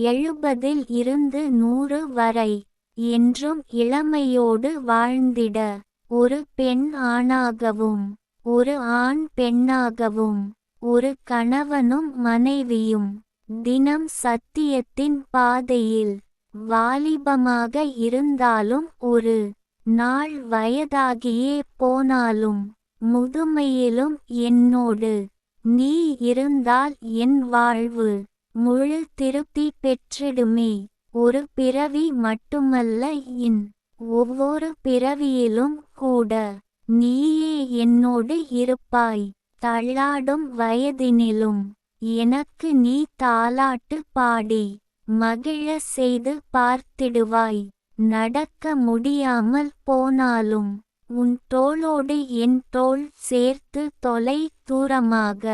70 இருந்து 100 வரை என்றும் இளமையோடு வாழ்ந்திட. ஒரு பெண் ஆணாகவும் ஒரு ஆண் பெண்ணாகவும் ஒரு கணவனும் மனைவியும் தினம் சத்தியத்தின் பாதையில் வாலிபமாக இருந்தாலும் ஒரு நாள் வயதாகியே போனாலும் முதுமையிலும் என்னோடு நீ இருந்தால் என் வாழ்வு முழு திருப்தி பெற்றிடுமே. ஒரு பிறவி மட்டுமல்ல, ஒவ்வொரு பிறவியிலும் கூட நீயே என்னோடு இருப்பாய். தள்ளாடும் வயதினிலும் எனக்கு நீ தாலாட்டு பாடி மகிழ செய்து பார்த்திடுவாய். நடக்க முடியாமல் போனாலும் உன் தோளோடு என் தோள் சேர்த்து தொலை தூரமாக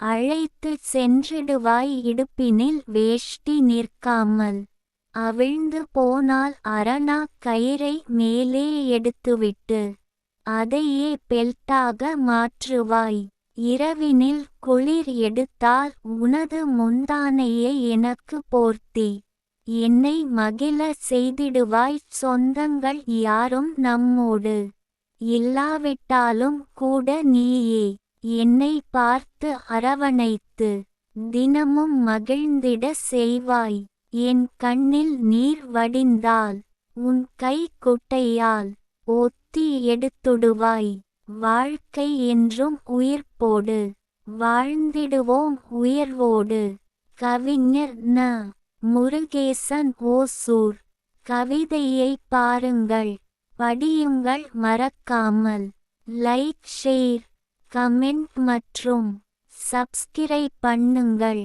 அழைத்து சென்றிடுவாய். இடுப்பினில் வேஷ்டி நிற்காமல் அவிழ்ந்து போனால் அரணா கயிறை மேலே எடுத்துவிட்டு அதையே பெல்ட்டாக மாற்றுவாய். இரவினில் குளிர் எடுத்தால் உனது முந்தானையை எனக்கு போர்த்தி என்னை மகிழ செய்திடுவாய். சொந்தங்கள் யாரும் நம்மோடு இல்லாவிட்டாலும் கூட நீயே என்னை பார்த்து அரவணைத்து தினமும் மகிழ்ந்திட செய்வாய். என் கண்ணில் நீர் வடிந்தால் உன் கை குட்டையால் ஒத்தி எடுத்துடுவாய். வாழ்க்கை என்றும் உயிர்ப்போடு வாழ்ந்திடுவோம் உயர்வோடு. கவிஞர் ந. முருகேசன், ஓசூர். கவிதையை பாருங்கள், படியுங்கள், மறக்காமல் லைக், ஷேர், கமெண்ட் மற்றும் சப்ஸ்கிரைப் பண்ணுங்கள்.